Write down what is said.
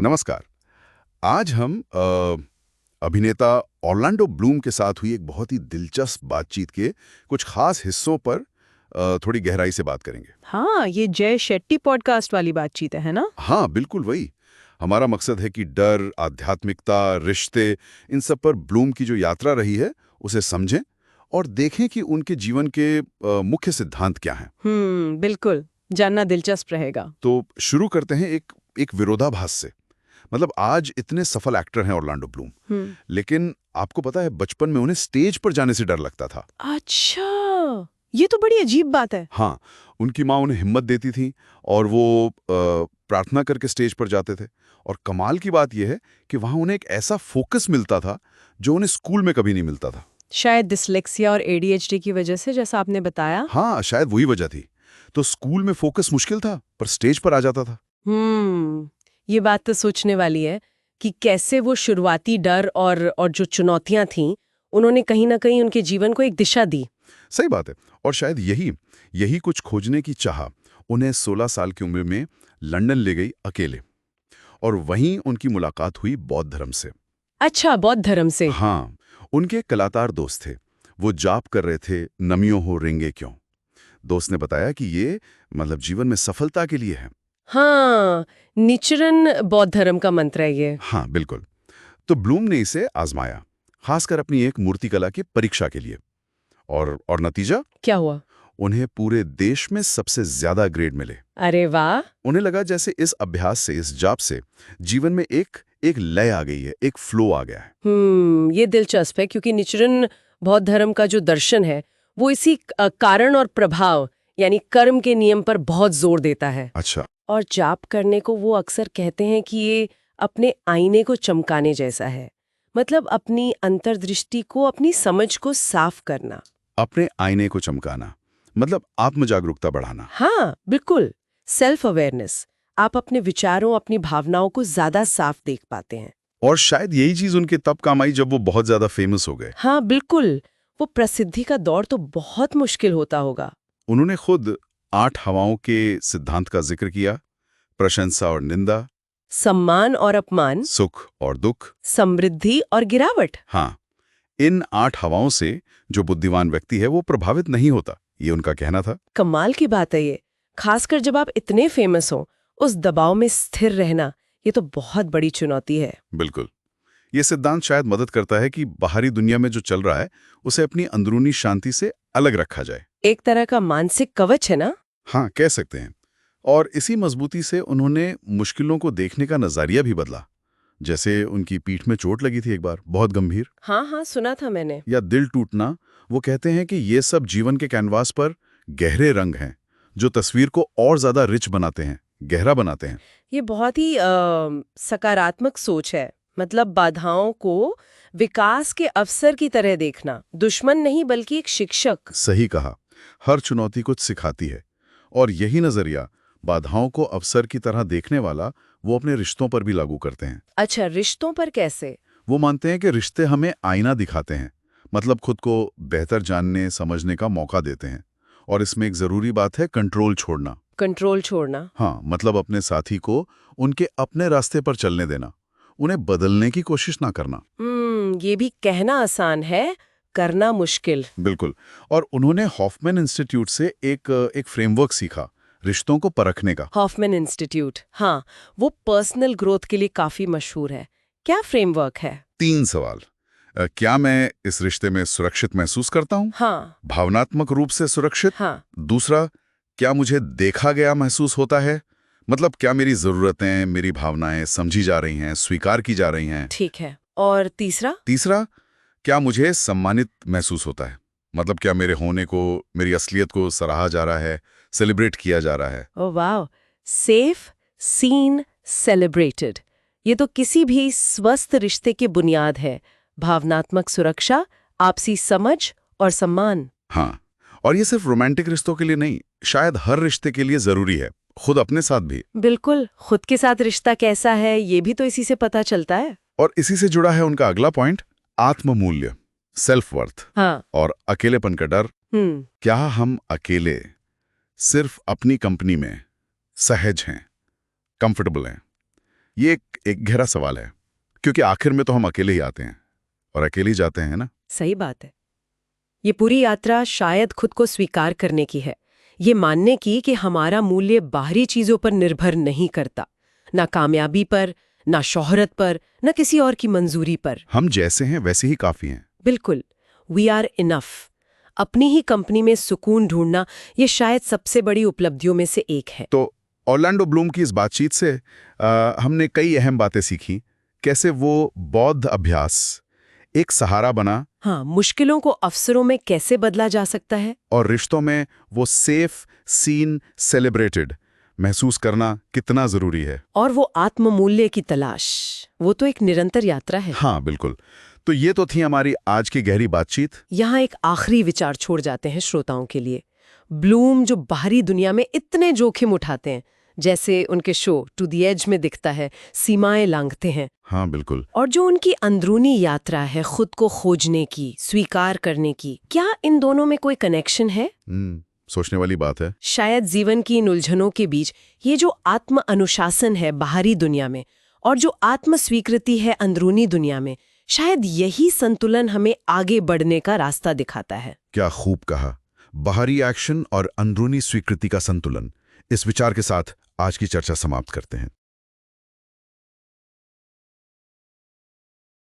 नमस्कार। आज हम अभिनेता ऑर्लैंडो ब्लूम के साथ हुई एक बहुत ही दिलचस्प बातचीत के कुछ खास हिस्सों पर थोड़ी गहराई से बात करेंगे। हाँ, ये जय शेट्टी पॉडकास्ट वाली बातचीत है ना? हाँ, बिल्कुल वही। हमारा मकसद है कि डर, आध्यात्मिकता, रिश्ते, इन सब पर ब्लूम की जो यात्रा रही है, उसे समझें और देखें कि उनके जीवन के मुख्य सिद्धांत क्या हैं। बिल्कुल। जानना दिलचस्प रहेगा। तो शुरू करते हैं एक एक विरोधाभास से। मतलब आज इतने सफल एक्टर हैं ऑर्लैंडो ब्लूम, हम्म। लेकिन आपको पता है बचपन में उन्हें स्टेज पर जाने से डर लगता था। अच्छा, ये तो बड़ी अजीब बात है। हाँ, उनकी माँ उन्हें हिम्मत देती थी और वो प्रार्थना करके स्टेज पर जाते थे। और कमाल की बात यह है कि वहाँ उन्हें एक ऐसा फोकस मिलता था जो उन्हें स्कूल में कभी नहीं मिलता था। शायद डिसलेक्सिया और एडीएचडी की वजह से, जैसा आपने बताया। हाँ, शायद वही वजह थी। तो स्कूल में फोकस मुश्किल था, पर स्टेज पर आ जाता था। ये बात तो सोचने वाली है कि कैसे वो शुरुआती डर और जो चुनौतियां थीं, उन्होंने कहीं ना कहीं उनके जीवन को एक दिशा दी। सही बात है। और शायद यही यही कुछ खोजने की चाह उन्हें 16 साल की उम्र में लंदन ले गई अकेले। और वहीं उनकी मुलाकात हुई बौद्ध धर्म से। अच्छा, बौद्ध धर्म से। हाँ, उनके एक कलाकार दोस्त थे। वो जाप कर रहे थे, नमियो हो रेंगे क्यों। दोस्त ने बताया कि ये मतलब जीवन में सफलता के लिए है। हाँ, निचरन बौद्ध धर्म का मंत्र है ये। हाँ, बिल्कुल। तो ब्लूम ने इसे आजमाया, खासकर अपनी एक मूर्तिकला की परीक्षा के लिए। और नतीजा, क्या हुआ? उन्हें पूरे देश में सबसे ज्यादा ग्रेड मिले। अरे वाह! उन्हें लगा जैसे इस अभ्यास से, इस जाप से जीवन में एक एक लय आ गई है, एक फ्लो आ गया है। ये दिलचस्प है क्योंकि निचरन बौद्ध धर्म का जो दर्शन है वो इसी कारण और प्रभाव यानी कर्म के नियम पर बहुत जोर देता है। अच्छा। और जाप करने को वो अक्सर कहते हैं कि ये अपने आईने को चमकाने जैसा है। मतलब अपनी अंतर्दृष्टि को, अपनी समझ को साफ करना। अपने आईने को चमकाना मतलब आत्म जागरूकता बढ़ाना। हाँ, बिल्कुल। Self awareness. आप अपने विचारों, अपनी भावनाओं को ज्यादा साफ देख पाते हैं। और शायद यही चीज उनके तब काम आई जब वो बहुत ज्यादा फेमस हो गए। हाँ, बिल्कुल। वो प्रसिद्धि का दौर तो बहुत मुश्किल होता होगा। उन्होंने खुद 8 हवाओं के सिद्धांत का जिक्र किया। प्रशंसा और निंदा, सम्मान और अपमान, सुख और दुख। समृद्धि और गिरावट। हाँ, इन 8 हवाओं से जो बुद्धिमान व्यक्ति है वो प्रभावित नहीं होता, ये उनका कहना था। कमाल की बात है ये। खासकर जब आप इतने फेमस हो, उस दबाव में स्थिर रहना, ये तो बहुत बड़ी चुनौती है। बिल्कुल। ये सिद्धांत शायद मदद करता है कि बाहरी दुनिया में जो चल रहा है उसे अपनी अंदरूनी शांति से अलग रखा जाए। एक तरह का मानसिक कवच है ना? हाँ, कह सकते हैं। और इसी मजबूती से उन्होंने मुश्किलों को देखने का नजरिया भी बदला। जैसे उनकी पीठ में चोट लगी थी एक बार, बहुत गंभीर। हाँ हाँ, सुना था मैंने। या दिल टूटना। वो कहते हैं कि ये सब जीवन के कैनवास पर गहरे रंग हैं जो तस्वीर को और ज्यादा रिच बनाते हैं, गहरा बनाते हैं। ये बहुत ही सकारात्मक सोच है। मतलब बाधाओं को विकास के अवसर की तरह देखना, दुश्मन नहीं बल्कि एक शिक्षक। सही कहा। हर चुनौती कुछ सिखाती है। और यही नजरिया बाधाओं को अवसर की तरह देखने वाला वो अपने रिश्तों पर भी लागू करते हैं। अच्छा, रिश्तों पर कैसे? वो मानते हैं कि रिश्ते हमें आईना दिखाते हैं, मतलब खुद को बेहतर जानने समझने का मौका देते हैं। और इसमें एक जरूरी बात है, कंट्रोल छोड़ना। कंट्रोल छोड़ना। हाँ, मतलब अपने साथी को उनके अपने रास्ते पर चलने देना, उन्हें बदलने की कोशिश ना करना। ये भी कहना आसान है, करना मुश्किल। बिल्कुल। और उन्होंने हॉफमैन इंस्टीट्यूट से एक फ्रेमवर्क सीखा रिश्तों को परखने का। हॉफमैन इंस्टीट्यूट, हाँ, वो पर्सनल ग्रोथ के लिए काफी मशहूर है। क्या फ्रेमवर्क है? 3 सवाल। क्या मैं इस रिश्ते में सुरक्षित महसूस करता हूँ? हाँ। भावनात्मक रूप से सुरक्षित? हाँ। दूसरा, क्या मुझे देखा गया महसूस होता है? मतलब क्या मेरी जरूरतें, मेरी भावनाएं समझी जा रही हैं, स्वीकार की जा रही हैं? ठीक है। और तीसरा? तीसरा, क्या मुझे सम्मानित महसूस होता है? मतलब क्या मेरे होने को, मेरी असलियत को सराहा जा रहा है, सेलिब्रेट किया जा रहा है? ओह वाह, सेफ, सीन, सेलिब्रेटेड। ये तो किसी भी स्वस्थ रिश्ते की बुनियाद है। भावनात्मक सुरक्षा, आपसी समझ और सम्मान। हाँ, और ये सिर्फ रोमांटिक रिश्तों के लिए नहीं, शायद हर रिश्ते के लिए जरूरी है, खुद अपने साथ भी। बिल्कुल, खुद के साथ रिश्ता कैसा है ये भी तो इसी से पता चलता है। और इसी से जुड़ा है उनका अगला पॉइंट, आत्ममूल्य, सेल्फ वर्थ। हाँ। और अकेलेपन का डर। क्या हम अकेले सिर्फ अपनी कंपनी में सहज हैं, कंफर्टेबल हैं, ये एक गहरा सवाल है, क्योंकि आखिर में तो हम अकेले ही आते हैं और अकेले ही जाते हैं ना। सही बात है। ये पूरी यात्रा शायद खुद को स्वीकार करने की है, ये मानने की कि हमारा मूल्य बाहरी चीजों पर निर्भर नहीं करता, ना कामयाबी पर, ना शोहरत पर, ना किसी और की मंजूरी पर। हम जैसे हैं वैसे ही काफी हैं। बिल्कुल, वी आर इनफ। अपनी ही कंपनी में सुकून ढूंढना ये शायद सबसे बड़ी उपलब्धियों में से एक है। तो ऑरलैंडो ब्लूम की इस बातचीत से हमने कई अहम बातें सीखी। कैसे वो बौद्ध अभ्यास एक सहारा बना, हाँ, मुश्किलों को अवसरों में कैसे बदला जा सकता है, और रिश्तों में वो सेफ, सीन, सेलिब्रेटेड महसूस करना कितना जरूरी है। और वो आत्ममूल्य की तलाश, वो तो एक निरंतर यात्रा है। हाँ बिल्कुल। तो ये तो थी हमारी आज की गहरी बातचीत। यहाँ एक आखिरी विचार छोड़ जाते हैं श्रोताओं के लिए। ब्लूम जो बाहरी दुनिया में इतने जोखिम उठाते हैं, जैसे उनके शो टू द एज में दिखता है, सीमाएं लांघते हैं, हाँ बिल्कुल। और जो उनकी अंदरूनी यात्रा है खुद को खोजने की, स्वीकार करने की, क्या इन दोनों में कोई कनेक्शन है? सोचने वाली बात है। शायद जीवन की इन उलझनों के बीच ये जो आत्म अनुशासन है बाहरी दुनिया में और जो आत्म स्वीकृति है अंदरूनी दुनिया में, शायद यही संतुलन हमें आगे बढ़ने का रास्ता दिखाता है। क्या खूब कहा। बाहरी एक्शन और अंदरूनी स्वीकृति का संतुलन। इस विचार के साथ आज की चर्चा समाप्त करते हैं।